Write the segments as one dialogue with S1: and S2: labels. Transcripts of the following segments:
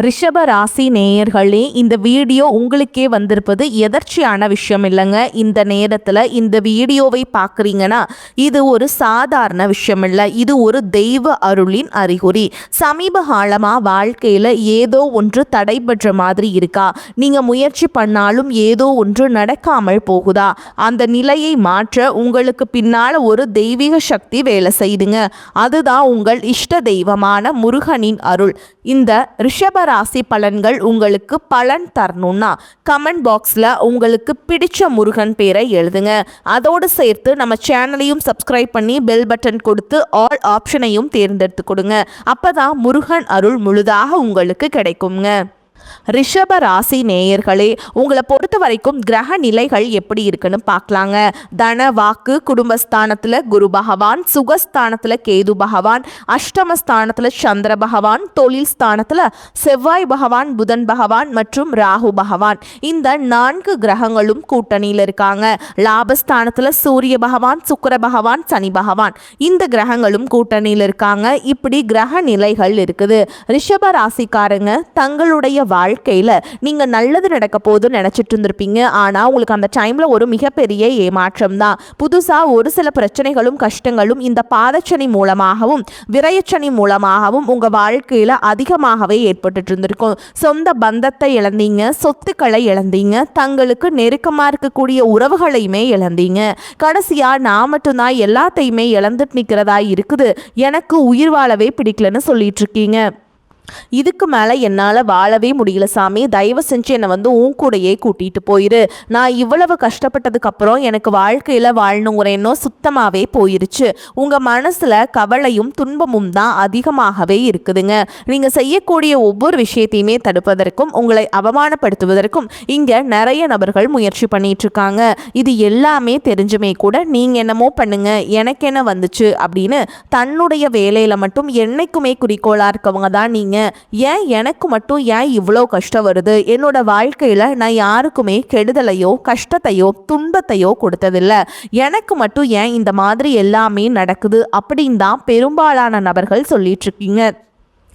S1: ரிஷப ராசி நேயர்களே, இந்த வீடியோ உங்களுக்கே வந்திருப்பது எதர்ச்சியான விஷயம் இல்லைங்க. இந்த நேரத்தில் இந்த வீடியோவை பார்க்குறீங்கன்னா இது ஒரு சாதாரண விஷயம் இல்லை, இது ஒரு தெய்வ அருளின் அறிகுறி. சமீப காலமாக வாழ்க்கையில் ஏதோ ஒன்று தடைபெற்ற மாதிரி இருக்கா? நீங்கள் முயற்சி பண்ணாலும் ஏதோ ஒன்று நடக்காமல் போகுதா? அந்த நிலையை மாற்ற உங்களுக்கு பின்னால் ஒரு தெய்வீக சக்தி வேலை செய்யுதுங்க. அதுதான் உங்கள் இஷ்ட தெய்வமான முருகனின் அருள். இந்த ரிஷப ராசி பலன்கள் உங்களுக்கு பலன் தரணும்னா கமெண்ட் பாக்ஸில் உங்களுக்கு பிடிச்ச முருகன் பேரை எழுதுங்க. அதோடு சேர்த்து நம்ம சேனலையும் சப்ஸ்கிரைப் பண்ணி பெல் பட்டன் கொடுத்து ஆல் ஆப்ஷனையும் தேர்ந்தெடுத்து கொடுங்க. அப்பதான் முருகன் அருள் முழுதாக உங்களுக்கு கிடைக்குங்க. ரிஷப ராசி நேயர்களே, உங்களை பொறுத்த வரைக்கும் கிரக நிலைகள் எப்படி இருக்குன்னு பார்க்கலாங்க. தன வாக்கு குடும்பஸ்தானத்தில் குரு பகவான், சுகஸ்தானத்தில் கேது பகவான், அஷ்டமஸ்தானத்தில் சந்திர பகவான், தொழில் ஸ்தானத்தில் செவ்வாய் பகவான், புதன் பகவான் மற்றும் ராகு பகவான். இந்த 4 கிரகங்களும் கூட்டணியில் இருக்காங்க. லாபஸ்தானத்தில் சூரிய பகவான், சுக்கிர பகவான், சனி பகவான், இந்த கிரகங்களும் கூட்டணியில் இருக்காங்க. இப்படி கிரக நிலைகள் இருக்குது. ரிஷப ராசிக்காரங்க தங்களுடைய வாழ்க்கையில் நீங்கள் நல்லது நடக்க போதுன்னு நினச்சிட்டு இருந்திருப்பீங்க. ஆனால் உங்களுக்கு அந்த டைமில் ஒரு மிகப்பெரிய ஏமாற்றம் தான். புதுசாக ஒரு சில பிரச்சனைகளும் கஷ்டங்களும் இந்த பாதச்சனி மூலமாகவும் விரயச்சனி மூலமாகவும் உங்கள் வாழ்க்கையில் அதிகமாகவே ஏற்பட்டு இருந்திருக்கும். சொந்த பந்தத்தை இழந்தீங்க, சொத்துக்களை இழந்தீங்க, தங்களுக்கு நெருக்கமாக இருக்கக்கூடிய உறவுகளையுமே இழந்தீங்க. கடைசியாக நான் மட்டும்தான் எல்லாத்தையுமே இழந்துட்டு நிற்கிறதா இருக்குது, எனக்கு உயிர் வாழவே பிடிக்கலன்னு சொல்லிட்டு இருக்கீங்க. இதுக்கு மேலே என்னால் வாழவே முடியல சாமி, தயவு செஞ்சு என்னை உன் கூடையே கூட்டிகிட்டு போயிரு. நான் இவ்வளவு கஷ்டப்பட்டதுக்கப்புறம் எனக்கு வாழ்க்கையில் வாழணுங்கிற எண்ணம் சுத்தமாகவே போயிருச்சு. உங்கள் மனசில் கவலையும் துன்பமும் தான் அதிகமாகவே இருக்குதுங்க. நீங்கள் செய்யக்கூடிய ஒவ்வொரு விஷயத்தையுமே தடுப்பதற்கும் உங்களை அவமானப்படுத்துவதற்கும் இங்கே நிறைய நபர்கள் முயற்சி பண்ணிட்டு இருக்காங்க. இது எல்லாமே தெரிஞ்சுமே கூட நீங்கள் என்னமோ பண்ணுங்க, எனக்கு என்ன வந்துச்சு அப்படின்னு தன்னுடைய வேலையில் மட்டும் என்னைக்குமே குறிக்கோளாக இருக்கவங்க தான் நீங்கள். ஏன் எனக்கு மட்டும் ஏன் இவ்வளோ கஷ்டம் வருது? என்னோட வாழ்க்கையில் நான் யாருக்குமே கெடுதலையோ கஷ்டத்தையோ துன்பத்தையோ கொடுத்ததில்லை, எனக்கு மட்டும் ஏன் இந்த மாதிரி எல்லாமே நடக்குது அப்படின்னு தான் பெரும்பாலான நபர்கள் சொல்லிட்டு இருக்கீங்க.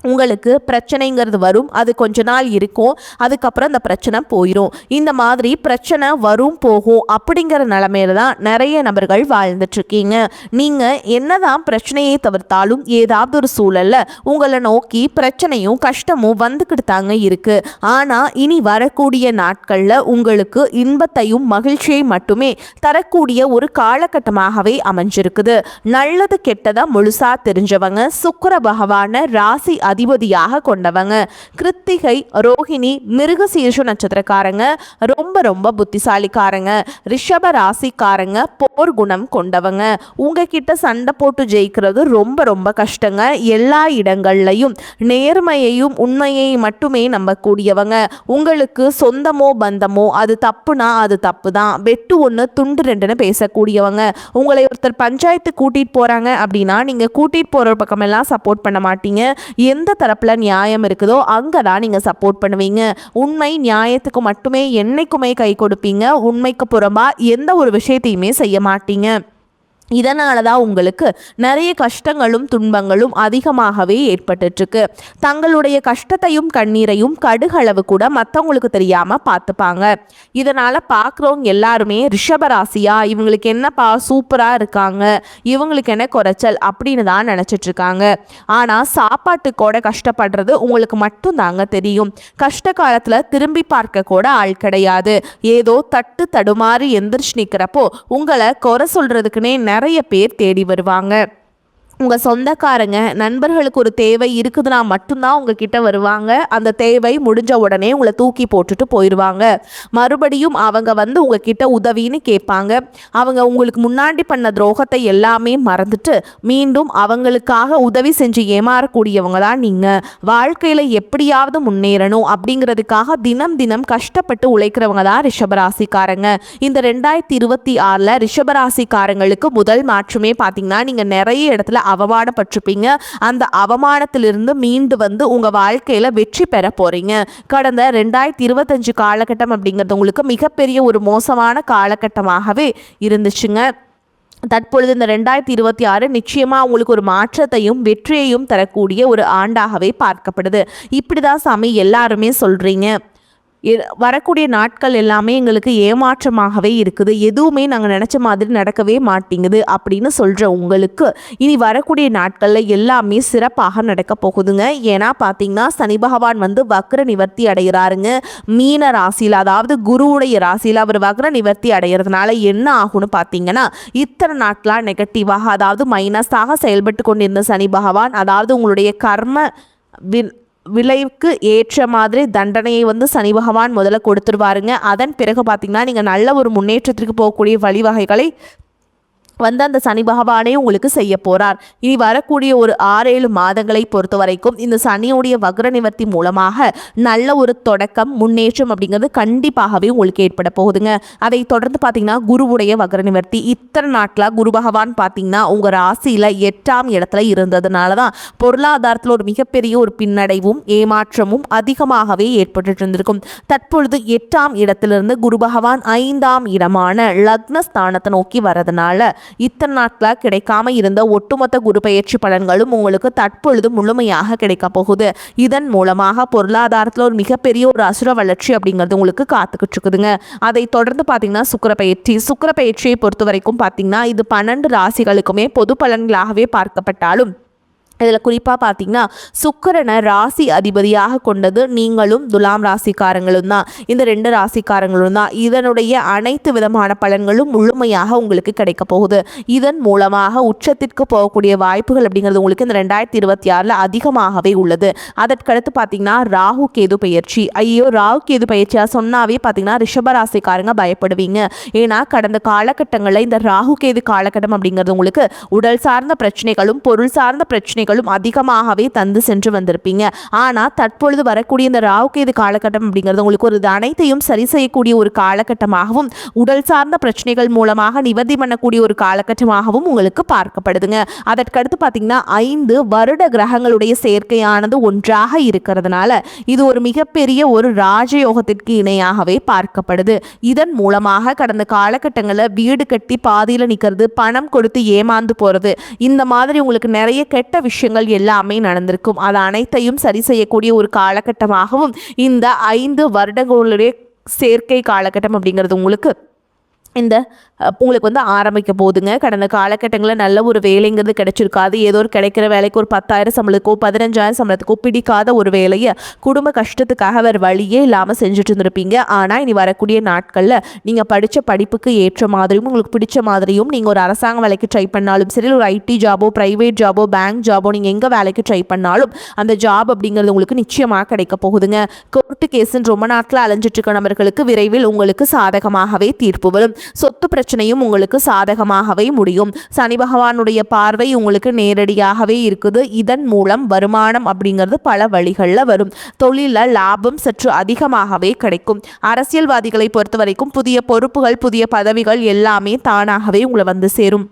S1: உங்களுக்கு பிரச்சனைங்கிறது வரும், அது கொஞ்ச நாள் இருக்கும், அதுக்கப்புறம் அந்த பிரச்சனை போயிடும். இந்த மாதிரி பிரச்சனை வரும் போகும் அப்படிங்கிற நிலைமையில தான் நிறைய நபர்கள் வாழ்ந்துட்டுருக்கீங்க. நீங்கள் என்னதான் பிரச்சனையை தவிர்த்தாலும் ஏதாவது ஒரு சூழலில் உங்களை நோக்கி பிரச்சனையும் கஷ்டமும் வந்துக்கிட்டு தாங்க இருக்குது. ஆனால் இனி வரக்கூடிய நாட்களில் உங்களுக்கு இன்பத்தையும் மகிழ்ச்சியை மட்டுமே தரக்கூடிய ஒரு காலகட்டமாகவே அமைஞ்சிருக்குது. நல்லது கெட்டதை முழுசாக தெரிஞ்சவங்க சுக்கிர பகவான ராசி அதிபதியாக கொண்டவங்க. கிருத்திகை, ரோஹிணி, மிருகசீரிஷ நட்சத்திரக்காரங்க ரொம்ப ரொம்ப புத்திசாலிக்காரங்க. ரிஷப ராசிக்காரங்க போர் குணம் கொண்டவங்க. உங்ககிட்ட சண்டை போட்டு ஜெயிக்கிறது ரொம்ப ரொம்ப கஷ்டங்க. எல்லா இடங்கள்லையும் நேர்மையையும் உண்மையை மட்டுமே நம்பக்கூடியவங்க. உங்களுக்கு சொந்தமோ பந்தமோ அது தப்புனா அது தப்பு தான், வெட்டு ஒன்று துண்டு ரெண்டுன்னு பேசக்கூடியவங்க. உங்களை ஒருத்தர் பஞ்சாயத்து கூட்டிகிட்டு போகிறாங்க அப்படின்னா நீங்கள் கூட்டிகிட்டு போகிற பக்கமெல்லாம் சப்போர்ட் பண்ண மாட்டீங்க. எந்த தரப்பில் நியாயம் இருக்குதோ அங்கே தான் நீங்கள் சப்போர்ட் பண்ணுவீங்க. உண்மை நியாயத்துக்கு மட்டுமே என்னைக்குமே கை கொடுப்பீங்க. உண்மைக்கு புறம்பா எந்த ஒரு விஷயத்தையுமே செய்ய மாட்டீங்க. இதனால தான் உங்களுக்கு நிறைய கஷ்டங்களும் துன்பங்களும் அதிகமாகவே ஏற்பட்டுருக்கு. தங்களுடைய கஷ்டத்தையும் கண்ணீரையும் கடுகளவு கூட மற்றவங்களுக்கு தெரியாமல் பார்த்துப்பாங்க. இதனால் பார்க்குறவங்க எல்லாருமே ரிஷபராசியா, இவங்களுக்கு என்னப்பா சூப்பராக இருக்காங்க, இவங்களுக்கு என்ன குறைச்சல் அப்படின்னு தான் நினச்சிட்ருக்காங்க. ஆனால் சாப்பாட்டுக்கூட கஷ்டப்படுறது உங்களுக்கு மட்டும் தாங்க தெரியும். கஷ்ட காலத்தில் திரும்பி பார்க்க கூட ஆள் கிடையாது. ஏதோ தட்டு தடுமாறி எந்திரிச்சு நிற்கிறப்போ உங்களை குறை சொல்கிறதுக்குன்னே நிறைய பேர் தேடி வருவாங்க. உங்கள் சொந்தக்காரங்க நண்பர்களுக்கு ஒரு தேவை இருக்குதுன்னா மட்டும்தான் உங்ககிட்ட வருவாங்க. அந்த தேவை முடிஞ்ச உடனே உங்களை தூக்கி போட்டுட்டு போயிடுவாங்க. மறுபடியும் அவங்க உங்ககிட்ட உதவின்னு கேட்பாங்க. அவங்க உங்களுக்கு முன்னாடி பண்ண துரோகத்தை எல்லாமே மறந்துட்டு மீண்டும் அவங்களுக்காக உதவி செஞ்சு ஏமாறக்கூடியவங்க தான் நீங்கள். வாழ்க்கையில் எப்படியாவது முன்னேறணும் அப்படிங்கிறதுக்காக தினம் தினம் கஷ்டப்பட்டு உழைக்கிறவங்க தான் ரிஷபராசிக்காரங்க. இந்த 2026 ரிஷபராசிக்காரங்களுக்கு முதல் மாற்றமே பார்த்தீங்கன்னா நீங்கள் நிறைய இடத்துல அவமானப்பட்டிருப்பீங்க. அந்த அவமானத்திலிருந்து மீண்டு உங்க வாழ்க்கையில வெற்றி பெற போறீங்க. கடந்த 2025 காலகட்டம் அப்படிங்கிறது உங்களுக்கு மிகப்பெரிய ஒரு மோசமான காலகட்டமாகவே இருந்துச்சுங்க. தற்பொழுது இந்த 2026 நிச்சயமாக உங்களுக்கு ஒரு மாற்றத்தையும் வெற்றியையும் தரக்கூடிய ஒரு ஆண்டாகவே பார்க்கப்படுது. இப்படி தான் சாமி எல்லாருமே சொல்கிறீங்க. வரக்கூடிய நாட்கள் எல்லாமே எங்களுக்கு ஏமாற்றமாகவே இருக்குது, எதுவுமே நாங்கள் நினச்ச மாதிரி நடக்கவே மாட்டேங்குது அப்படின்னு சொல்கிற உங்களுக்கு இனி வரக்கூடிய நாட்களில் எல்லாமே சிறப்பாக நடக்க போகுதுங்க. ஏன்னா பார்த்தீங்கன்னா சனி பகவான் வந்து வக்ர நிவர்த்தி அடைகிறாருங்க மீன ராசியில், அதாவது குருவுடைய ராசியில் அவர் வக்ர நிவர்த்தி அடைகிறதுனால என்ன ஆகும்னு பார்த்தீங்கன்னா இத்தனை நாட்களாக நெகட்டிவாக, அதாவது மைனஸாக செயல்பட்டு கொண்டிருந்த சனி பகவான், அதாவது உங்களுடைய கர்ம விளைவுக்கு ஏற்ற மாதிரி தண்டனையை வந்து சனி பகவான் முதல்ல கொடுத்துருவாருங்க. அதன் பிறகு பார்த்தீங்கன்னா நீங்கள் நல்ல ஒரு முன்னேற்றத்திற்கு போகக்கூடிய வழிவகைகளை வந்து அந்த சனி பகவானே உங்களுக்கு செய்ய போகிறார். இனி வரக்கூடிய ஒரு 6-7 மாதங்களை பொறுத்த வரைக்கும் இந்த சனியுடைய வக்ர நிவர்த்தி மூலமாக நல்ல ஒரு தொடக்கம் முன்னேற்றம் அப்படிங்கிறது கண்டிப்பாகவே உங்களுக்கு ஏற்பட போகுதுங்க. அதை தொடர்ந்து பார்த்தீங்கன்னா குருவுடைய வக்ர நிவர்த்தி இத்தனை நாட்களாக குரு பகவான் பார்த்தீங்கன்னா உங்கள் ராசியில் 8ஆம் இடத்துல இருந்ததுனால தான் பொருளாதாரத்தில் ஒரு மிகப்பெரிய ஒரு பின்னடைவும் ஏமாற்றமும் அதிகமாகவே ஏற்பட்டு இருந்திருக்கும். தற்பொழுது 8ஆம் இடத்திலிருந்து குரு பகவான் 5ஆம் இடமான லக்னஸ்தானத்தை நோக்கி வரதுனால இத்தனை நாட்களாக கிடைக்காம இருந்த ஒட்டுமொத்த குரு பயிற்சி பலன்களும் உங்களுக்கு தற்பொழுது முழுமையாக கிடைக்க போகுது. இதன் மூலமாக பொருளாதாரத்தில் ஒரு மிகப்பெரிய ஒரு அசுர வளர்ச்சி அப்படிங்கிறது உங்களுக்கு காத்துக்கிட்டு இருக்குதுங்க. அதை தொடர்ந்து பார்த்தீங்கன்னா சுக்கிர பயிற்சியை பொறுத்த வரைக்கும் பார்த்தீங்கன்னா இது 12 ராசிகளுக்குமே பொது பலன்களாகவே பார்க்கப்பட்டாலும் இதில் குறிப்பாக பார்த்தீங்கன்னா சுக்கிரனை ராசி அதிபதியாக கொண்டது நீங்களும் துலாம் ராசிக்காரங்களும் தான். இந்த 2 ராசிக்காரங்களும் தான். இதனுடைய அனைத்து விதமான பலன்களும் முழுமையாக உங்களுக்கு கிடைக்க போகுது. இதன் மூலமாக உச்சத்திற்கு போகக்கூடிய வாய்ப்புகள் அப்படிங்கிறது உங்களுக்கு இந்த 2026 அதிகமாகவே உள்ளது. அதற்கடுத்து பார்த்தீங்கன்னா ராகு கேது பயிற்சி. ஐயோ, ராகு கேது பயிற்சியாக சொன்னாவே பார்த்தீங்கன்னா ரிஷபராசிக்காரங்க பயப்படுவீங்க. ஏன்னா கடந்த காலகட்டங்களில் இந்த ராகு கேது காலகட்டம் அப்படிங்கிறது உங்களுக்கு உடல் சார்ந்த பிரச்சனைகளும் பொருள் சார்ந்த பிரச்சனைகளும் அதிகமாகவே தந்து சென்று வந்திருப்பீங்க. ஆனால் தற்பொழுது வரக்கூடிய இந்த ராகுகேது காலகட்டம் அப்படிங்கிறது உங்களுக்கு ஒரு அனைத்தையும் சரி செய்யக்கூடிய ஒரு காலகட்டமாகவும் உடல் சார்ந்த பிரச்சனைகள் மூலமாக நிவர்த்தி பண்ணக்கூடிய ஒரு காலகட்டமாகவும் உங்களுக்கு பார்க்கப்படுதுங்க. அதற்கடுத்து பார்த்தீங்கன்னா 5 வருட கிரகங்களுடைய சேர்க்கையானது ஒன்றாக இருக்கிறதுனால இது ஒரு மிகப்பெரிய ஒரு ராஜயோகத்திற்கு இணையாகவே பார்க்கப்படுது. இதன் மூலமாக கடந்த காலகட்டங்களில் வீடு கட்டி பாதியில் நிற்கிறது, பணம் கொடுத்து ஏமாந்து போகிறது, இந்த மாதிரி உங்களுக்கு நிறைய கெட்ட விஷயங்கள் எல்லாமே நடந்திருக்கும். அது அனைத்தையும் சரி செய்யக்கூடிய ஒரு காலகட்டமாகவும் இந்த 5 வருடங்களுடைய சேர்க்கை காலகட்டம் அப்படிங்கிறது உங்களுக்கு வந்து ஆரம்பிக்க போதுங்க. கடந்த காலகட்டங்களில் நல்ல ஒரு வேலைங்கிறது கிடைச்சிருக்காது. ஏதோ ஒரு கிடைக்கிற வேலைக்கு ஒரு 10,000 சம்பளத்துக்கோ 15,000 சம்பளத்துக்கோ பிடிக்காத ஒரு வேலையை குடும்ப கஷ்டத்துக்காக வேறு வழியே இல்லாமல் செஞ்சுட்டு இருந்திருப்பீங்க. ஆனால் இனி வரக்கூடிய நாட்களில் நீங்கள் படித்த படிப்புக்கு ஏற்ற மாதிரியும் உங்களுக்கு பிடிச்ச மாதிரியும் நீங்கள் ஒரு அரசாங்க வேலைக்கு ட்ரை பண்ணாலும் சரி, ஒரு ஐடி ஜாபோ ப்ரைவேட் ஜாபோ பேங்க் ஜாபோ நீங்கள் எங்கே வேலைக்கு ட்ரை பண்ணாலும் அந்த ஜாப் அப்படிங்கிறது உங்களுக்கு நிச்சயமாக கிடைக்க போகுதுங்க. கோர்ட்டு கேஸுன்னு ரொம்ப நாட்கள் அலைஞ்சிட்டு இருக்க நபர்களுக்கு விரைவில் உங்களுக்கு சாதகமாகவே தீர்ப்பு வரும். சொத்து பிரச்சனையும் உங்களுக்கு சாதகமாகவே முடியும். சனி பகவானுடைய பார்வை உங்களுக்கு நேரடியாகவே இருக்குது. இதன் மூலம் வருமானம் அப்படிங்கிறது பல வழிகளில் வரும். தொழிலில் லாபம் சற்று அதிகமாகவே கிடைக்கும். அரசியல்வாதிகளை பொறுத்த வரைக்கும் புதிய பொறுப்புகள் புதிய பதவிகள் எல்லாமே தானாகவே உங்களை வந்து சேரும்.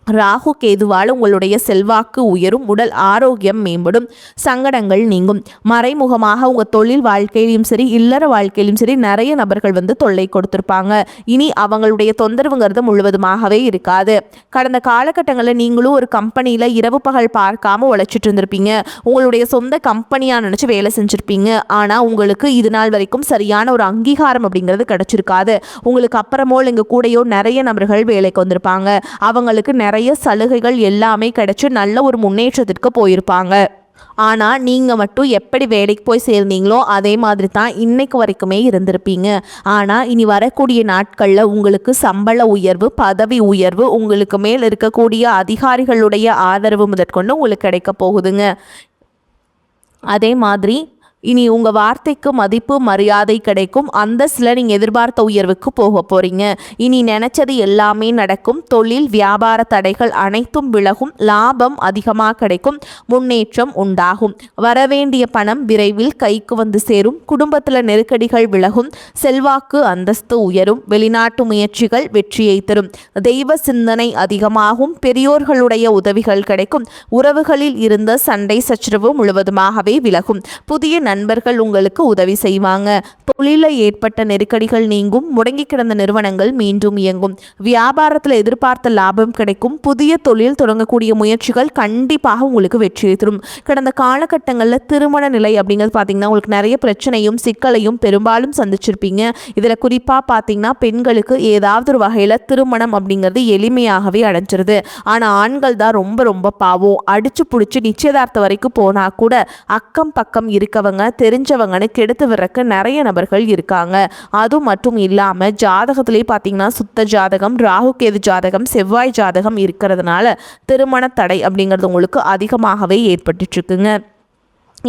S1: ராகு கேதுவால் உங்களுடைய செல்வாக்கு உயரும், உடல் ஆரோக்கியம் மேம்படும், சங்கடங்கள் நீங்கும். மறைமுகமாக உங்கள் தொழில் வாழ்க்கையிலும் சரி இல்லற வாழ்க்கையிலும் சரி நிறைய நபர்கள் வந்து தொல்லை கொடுத்துருப்பாங்க. இனி அவங்களுடைய தொந்தரவுங்கிறது முழுவதுமாகவே இருக்காது. கடந்த காலகட்டங்களில் நீங்களும் ஒரு கம்பெனியில் இரவு பகல் பார்க்காம உழைச்சிட்டு இருந்திருப்பீங்க. உங்களுடைய சொந்த கம்பெனியாக நினச்சி வேலை செஞ்சுருப்பீங்க. ஆனால் உங்களுக்கு இது நாள் வரைக்கும் சரியான ஒரு அங்கீகாரம் அப்படிங்கிறது கிடச்சிருக்காது. உங்களுக்கு அப்புறமோ இங்கே கூடையோ நிறைய நபர்கள் வேலைக்கு வந்திருப்பாங்க. அவங்களுக்கு நிறைய சலுகைகள் எல்லாமே கிடைச்சு நல்ல ஒரு முன்னேற்றத்திற்கு போயிருப்பாங்க. ஆனால் நீங்கள் மட்டும் எப்படி வேலைக்கு போய் சேர்ந்தீங்களோ அதே மாதிரி தான் இன்னைக்கு வரைக்குமே இருந்திருப்பீங்க. ஆனால் இனி வரக்கூடிய நாட்களில் உங்களுக்கு சம்பள உயர்வு பதவி உயர்வு உங்களுக்கு மேல் இருக்கக்கூடிய அதிகாரிகளுடைய ஆதரவு முதற்கொண்டு உங்களுக்கு கிடைக்க போகுதுங்க. அதே மாதிரி இனி உங்கள் வார்த்தைக்கு மதிப்பு மரியாதை கிடைக்கும். அந்த சில நீங்கள் எதிர்பார்த்த உயர்வுக்கு போக போகிறீங்க. இனி நினச்சது எல்லாமே நடக்கும். தொழில் வியாபார தடைகள் அனைத்தும் விலகும். லாபம் அதிகமாக கிடைக்கும். முன்னேற்றம் உண்டாகும். வரவேண்டிய பணம் விரைவில் கைக்கு வந்து சேரும். குடும்பத்தில் நெருக்கடிகள் விலகும். செல்வாக்கு அந்தஸ்து உயரும். வெளிநாட்டு முயற்சிகள் வெற்றியை தரும். தெய்வ சிந்தனை அதிகமாகும். பெரியோர்களுடைய உதவிகள் கிடைக்கும். உறவுகளில் இருந்த சண்டை சச்சரவு முழுவதுமாகவே விலகும். புதிய நண்பர்கள் உங்களுக்கு உதவி செய்வாங்க. தொழிலில் ஏற்பட்ட நெருக்கடிகள் நீங்கும், முடங்கி கிடந்த நிறுவனங்கள் மீண்டும் இயங்கும், வியாபாரத்தில் எதிர்பார்த்த லாபம் கிடைக்கும், புதிய தொழில் தொடங்கக்கூடிய முயற்சிகள் கண்டிப்பாக உங்களுக்கு வெற்றியை தரும். கடந்த காலகட்டங்களில் திருமண நிலை அப்படிங்கிறது பார்த்தீங்கன்னா உங்களுக்கு நிறைய பிரச்சனையும் சிக்கலையும் பெரும்பாலும் சந்திச்சிருப்பீங்க. இதில் குறிப்பாக பார்த்தீங்கன்னா பெண்களுக்கு ஏதாவது ஒரு வகையில் திருமணம் அப்படிங்கிறது எளிமையாகவே அடைஞ்சிருது. ஆனால் ஆண்கள் தான் ரொம்ப ரொம்ப பாவம். அடிச்சு பிடிச்சி நிச்சயதார்த்தம் வரைக்கும் போனால் கூட அக்கம் பக்கம் இருக்கவங்க தெரிஞ்சவங்கன்னு கெடுத்து விடுறக்கு நிறைய நபர்கள் இருக்காங்க. அது மட்டும் இல்லாமல் ஜாதகத்திலே பார்த்தீங்கன்னா சுத்த ஜாதகம், ராகு கேது ஜாதகம், செவ்வாய் ஜாதகம் இருக்கிறதுனால திருமண தடை அப்படிங்கிறது உங்களுக்கு அதிகமாகவே ஏற்பட்டுருக்குங்க.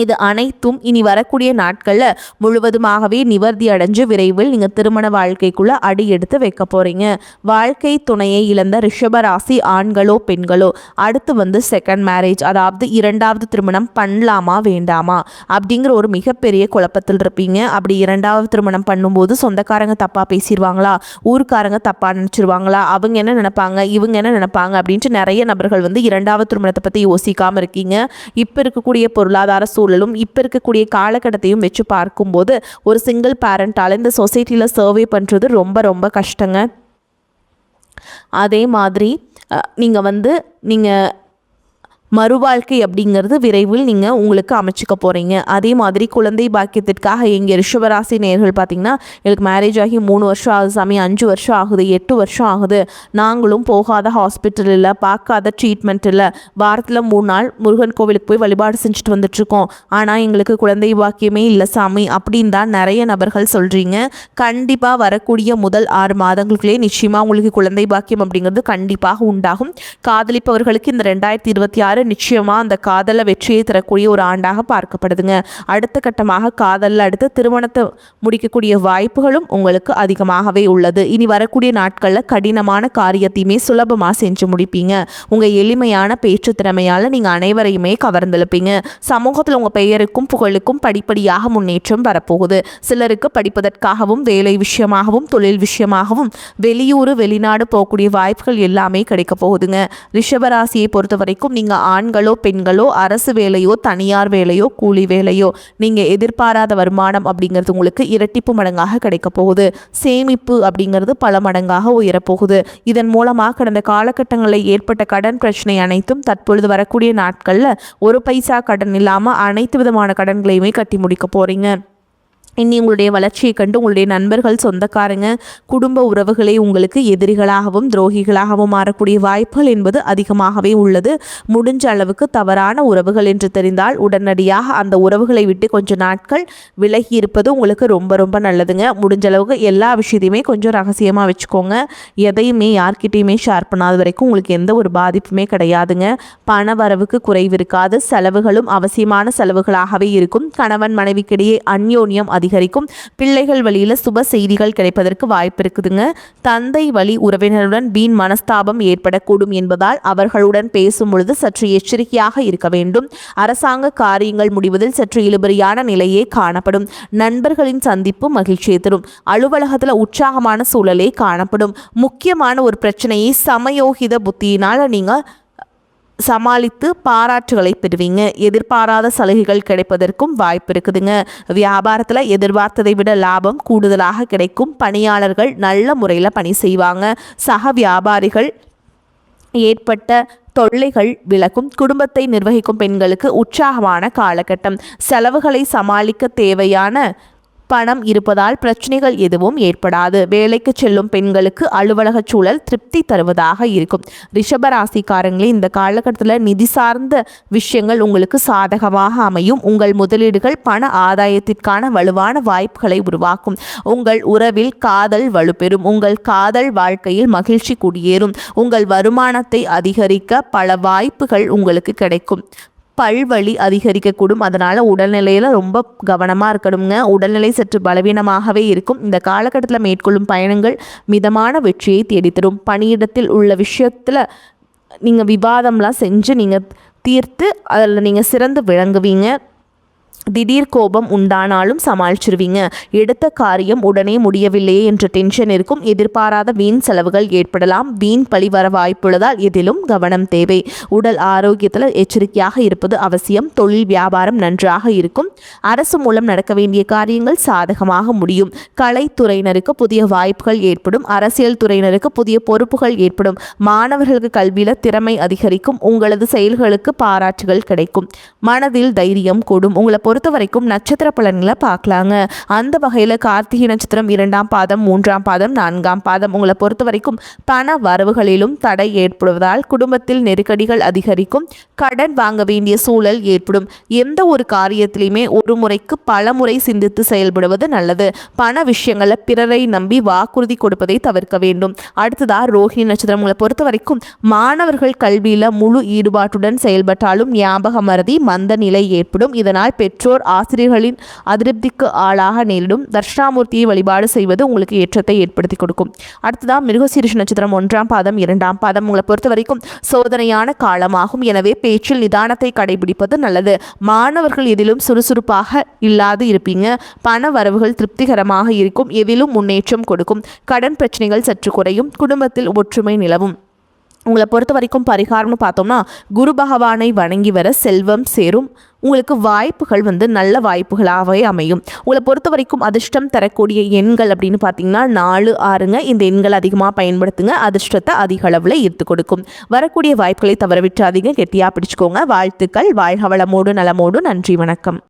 S1: இது அனைத்தும் இனி வரக்கூடிய நாட்களில் முழுவதுமாகவே நிவர்த்தி அடைஞ்சு விரைவில் நீங்கள் திருமண வாழ்க்கைக்குள்ளே அடி எடுத்து வைக்க போகிறீங்க. வாழ்க்கை துணையை இழந்த ரிஷபராசி ஆண்களோ பெண்களோ அடுத்து செகண்ட் மேரேஜ், அதாவது இரண்டாவது திருமணம் பண்ணலாமா வேண்டாமா அப்படிங்கிற ஒரு மிகப்பெரிய குழப்பத்தில் இருப்பீங்க. அப்படி இரண்டாவது திருமணம் பண்ணும்போது சொந்தக்காரங்க தப்பாக பேசிடுவாங்களா, ஊருக்காரங்க தப்பாக நினச்சிருவாங்களா, அவங்க என்ன நினைப்பாங்க, இவங்க என்ன நினைப்பாங்க அப்படின்ட்டு நிறைய நபர்கள் இரண்டாவது திருமணத்தை பற்றி யோசிக்காமல் இருக்கீங்க. இப்போ இருக்கக்கூடிய பொருளாதார சூழலும் இப்போ இருக்கக்கூடிய காலகட்டத்தையும் வச்சு பார்க்கும்போது ஒரு சிங்கிள் பேரண்டால் இந்த சொசைட்டியில் சர்வே பண்ணுறது ரொம்ப ரொம்ப கஷ்டங்க. அதே மாதிரி நீங்கள் மறுவாழ்க்கை அப்படிங்கிறது விரைவில் நீங்கள் உங்களுக்கு அமைச்சிக்க போகிறீங்க. அதே மாதிரி குழந்தை பாக்கியத்திற்காக எங்கள் ரிஷபராசி நேயர்கள் பார்த்திங்கன்னா எனக்கு மேரேஜ் ஆகி 3 வருஷம் ஆகுது சாமி, 5 வருஷம் ஆகுது, 8 வருஷம் ஆகுது, நாங்களும் போகாத ஹாஸ்பிட்டல் இல்லை, பார்க்காத ட்ரீட்மெண்ட் இல்லை, வாரத்தில் 3 நாள் முருகன் கோவிலுக்கு போய் வழிபாடு செஞ்சுட்டு வந்துட்டுருக்கோம், ஆனால் எங்களுக்கு குழந்தை பாக்கியமே இல்லை சாமி அப்படின்னு தான் நிறைய நபர்கள் சொல்கிறீங்க. கண்டிப்பாக வரக்கூடிய முதல் 6 மாதங்களுக்குள்ளே நிச்சயமாக உங்களுக்கு குழந்தை பாக்கியம் அப்படிங்கிறது கண்டிப்பாக உண்டாகும். காதலிப்பவர்களுக்கு இந்த 2026 நிச்சயமாக அந்த காதலில் வெற்றியை தரக்கூடிய ஒரு ஆண்டாக பார்க்கப்படுதுங்க. அடுத்த கட்டமாக காதலில் அடுத்து திருமணத்தை முடிக்கக்கூடிய வாய்ப்புகளும் உங்களுக்கு அதிகமாகவே உள்ளது. இனி வரக்கூடிய நாட்களில் கடினமான காரியத்தையுமே சுலபமாக செஞ்சு முடிப்பீங்க. உங்கள் எளிமையான பேச்சு திறமையால் நீங்கள் அனைவரையுமே கவர்ந்தெழுப்பீங்க. சமூகத்தில் உங்கள் பெயருக்கும் புகழுக்கும் படிப்படியாக முன்னேற்றம் வரப்போகுது. சிலருக்கு படிப்பதற்காகவும் வேலை விஷயமாகவும் தொழில் விஷயமாகவும் வெளியூர் வெளிநாடு போகக்கூடிய வாய்ப்புகள் எல்லாமே கிடைக்க போகுதுங்க. ரிஷபராசியை பொறுத்த வரைக்கும் நீங்கள் ஆண்களோ பெண்களோ அரசு வேலையோ தனியார் வேலையோ கூலி வேலையோ நீங்கள் எதிர்பாராத வருமானம் அப்படிங்கிறது உங்களுக்கு இரட்டிப்பு மடங்காக கிடைக்க போகுது. சேமிப்பு அப்படிங்கிறது பல மடங்காக உயரப்போகுது. இதன் மூலமாக கடந்த காலகட்டங்களில் ஏற்பட்ட கடன் பிரச்சனை அனைத்தும் தற்பொழுது வரக்கூடிய நாட்களில் ஒரு பைசா கடன் இல்லாமல் அனைத்து விதமான கடன்களையுமே கட்டி முடிக்க போகிறீங்க. இனி உங்களுடைய வளர்ச்சியை கண்டு உங்களுடைய நண்பர்கள், சொந்தக்காரங்க, குடும்ப உறவுகளை உங்களுக்கு எதிரிகளாகவும் துரோகிகளாகவும் மாறக்கூடிய வாய்ப்புகள் என்பது அதிகமாகவே உள்ளது. முடிஞ்ச அளவுக்கு தவறான உறவுகள் என்று தெரிந்தால் உடனடியாக அந்த உறவுகளை விட்டு கொஞ்சம் நாட்கள் விலகி இருப்பது உங்களுக்கு ரொம்ப ரொம்ப நல்லதுங்க. முடிஞ்ச அளவுக்கு எல்லா விஷயத்தையுமே கொஞ்சம் ரகசியமாக வச்சுக்கோங்க. எதையுமே யார்கிட்டையுமே ஷேர் பண்ணாத வரைக்கும் உங்களுக்கு எந்த ஒரு பாதிப்புமே கிடையாதுங்க. பண வரவுக்கு குறைவு இருக்காது. செலவுகளும் அவசியமான செலவுகளாகவே இருக்கும். கணவன் மனைவிக்கிடையே அந்யோன்யம் அதிகரிக்கும். பிள்ளைகள் வழியில் சுப செய்திகள் கிடைப்பதற்கு வாய்ப்பு இருக்குதுங்க. தந்தை வழி உறவினருடன் வீண் மனஸ்தாபம் ஏற்படக்கூடும் என்பதால் அவர்களுடன் பேசும் பொழுது சற்று எச்சரிக்கையாக இருக்க வேண்டும். அரசாங்க காரியங்கள் முடிவதில் சற்று இழுபறியான நிலையே காணப்படும். நண்பர்களின் சந்திப்பு மகிழ்ச்சியை தரும். அலுவலகத்தில் உற்சாகமான சூழலே காணப்படும். முக்கியமான ஒரு பிரச்சனையை சமயோகித புத்தியினால் நீங்கள் சமாளித்து பாராட்டுகளை பெறுவீங்க. எதிர்பாராத சலுகைகள் கிடைப்பதற்கும் வாய்ப்பு இருக்குதுங்க. வியாபாரத்தில் எதிர்பார்த்ததை விட லாபம் கூடுதலாக கிடைக்கும். பணியாளர்கள் நல்ல முறையில் பணி செய்வாங்க. சக வியாபாரிகள் ஏற்பட்ட தொல்லைகள் விலகும். குடும்பத்தை நிர்வகிக்கும் பெண்களுக்கு உற்சாகமான காலகட்டம். செலவுகளை சமாளிக்க தேவையான பணம் இருப்பதால் பிரச்சனைகள் எதுவும் ஏற்படாது. வேலைக்கு செல்லும் பெண்களுக்கு அலுவலக சூழல் திருப்தி தருவதாக இருக்கும். ரிஷபராசிக்காரங்களே இந்த காலகட்டத்தில் நிதி சார்ந்த விஷயங்கள் உங்களுக்கு சாதகமாக அமையும். உங்கள் முதலீடுகள் பண ஆதாயத்திற்கான வலுவான வாய்ப்புகளை உருவாக்கும். உங்கள் உறவில் காதல் வலுப்பெறும். உங்கள் காதல் வாழ்க்கையில் மகிழ்ச்சி குடியேறும். உங்கள் வருமானத்தை அதிகரிக்க பல வாய்ப்புகள் உங்களுக்கு கிடைக்கும். பல்வலி அதிகரிக்கக்கூடும். அதனால் உடல்நிலையில் ரொம்ப கவனமாக இருக்கணுங்க. உடல்நிலை சற்று பலவீனமாகவே இருக்கும். இந்த காலகட்டத்தில் மேற்கொள்ளும் பயணங்கள் மிதமான வெற்றியை தேடித்தரும். பணியிடத்தில் உள்ள விஷயத்தில் நீங்கள் விவாதம்லாம் செஞ்சு நீங்கள் தீர்த்து அதில் நீங்கள் சிறந்து விளங்குவீங்க. திடீர் கோபம் உண்டானாலும் சமாளிச்சிருவீங்க. எடுத்த காரியம் உடனே முடியவில்லையே என்ற டென்ஷன் இருக்கும். எதிர்பாராத வீண் செலவுகள் ஏற்படலாம். வீண் பழி வர வாய்ப்புள்ளதால் எதிலும் கவனம் தேவை. உடல் ஆரோக்கியத்தில் எச்சரிக்கையாக இருப்பது அவசியம். தொழில் வியாபாரம் நன்றாக இருக்கும். அரசு மூலம் நடக்க வேண்டிய காரியங்கள் சாதகமாக முடியும். கலைத்துறையினருக்கு புதிய வாய்ப்புகள் ஏற்படும். அரசியல் துறையினருக்கு புதிய பொறுப்புகள் ஏற்படும். மாணவர்களுக்கு கல்வியில் திறமை அதிகரிக்கும். உங்களது செயல்களுக்கு பாராட்டுகள் கிடைக்கும். மனதில் தைரியம் கூடும். உங்களை பொறுத்த வரைக்கும் நட்சத்திர பலன்களை பார்க்கலாங்க. அந்த வகையில் கார்த்திகை நட்சத்திரம் 2ஆம் பாதம், 3ஆம் பாதம், 4ஆம் பாதம் உங்களை பொறுத்த வரைக்கும் பண வரவுகளிலும் தடை ஏற்படுவதால் குடும்பத்தில் நெருக்கடிகள் அதிகரிக்கும். கடன் வாங்க வேண்டிய சூழல் ஏற்படும். எந்த ஒரு காரியத்திலையுமே ஒரு முறைக்கு பல முறை சிந்தித்து செயல்படுவது நல்லது. பண விஷயங்களில் பிறரை நம்பி வாக்குறுதி கொடுப்பதை தவிர்க்க வேண்டும். அடுத்ததா ரோஹிணி நட்சத்திரம் உங்களை பொறுத்த வரைக்கும் மாணவர்கள் கல்வியில் முழு ஈடுபாட்டுடன் செயல்பட்டாலும் ஞாபக மறதி மந்த நிலை ஏற்படும். இதனால் பெற்றோர் ஆசிரியர்களின் அதிருப்திக்கு ஆளாக நேரிடும். தட்சிணாமூர்த்தியை வழிபாடு செய்வது உங்களுக்கு ஏற்றத்தை ஏற்படுத்தி கொடுக்கும். அடுத்ததான் மிருகசீரிஷ நட்சத்திரம் 1ஆம் பாதம், 2ஆம் பாதம் உங்களை பொறுத்த வரைக்கும் சோதனையான காலமாகும். எனவே பேச்சில் நிதானத்தை கடைபிடிப்பது நல்லது. மாணவர்கள் எதிலும் சுறுசுறுப்பாக இல்லாது இருப்பீங்க. பண வரவுகள் திருப்திகரமாக இருக்கும். எதிலும் முன்னேற்றம் கொடுக்கும். கடன் பிரச்சனைகள் சற்று குறையும். குடும்பத்தில் ஒற்றுமை நிலவும். உங்களை பொறுத்த வரைக்கும் பரிகாரம்னு பார்த்தோம்னா குரு பகவானை வணங்கி வர செல்வம் சேரும். உங்களுக்கு வாய்ப்புகள் நல்ல வாய்ப்புகளாகவே அமையும். உங்களை பொறுத்த வரைக்கும் அதிர்ஷ்டம் தரக்கூடிய எண்கள் அப்படின்னு பார்த்தீங்கன்னா 4, 6ங்க. இந்த எண்கள் அதிகமாக பயன்படுத்துங்க. அதிர்ஷ்டத்தை அதிக அளவில் ஈர்த்து கொடுக்கும். வரக்கூடிய வாய்ப்புகளை தவற விட்டுறாதீங்க. கெட்டியாக பிடிச்சிக்கோங்க. வாழ்த்துக்கள். வாழ்க வளமோடு நலமோடு. நன்றி, வணக்கம்.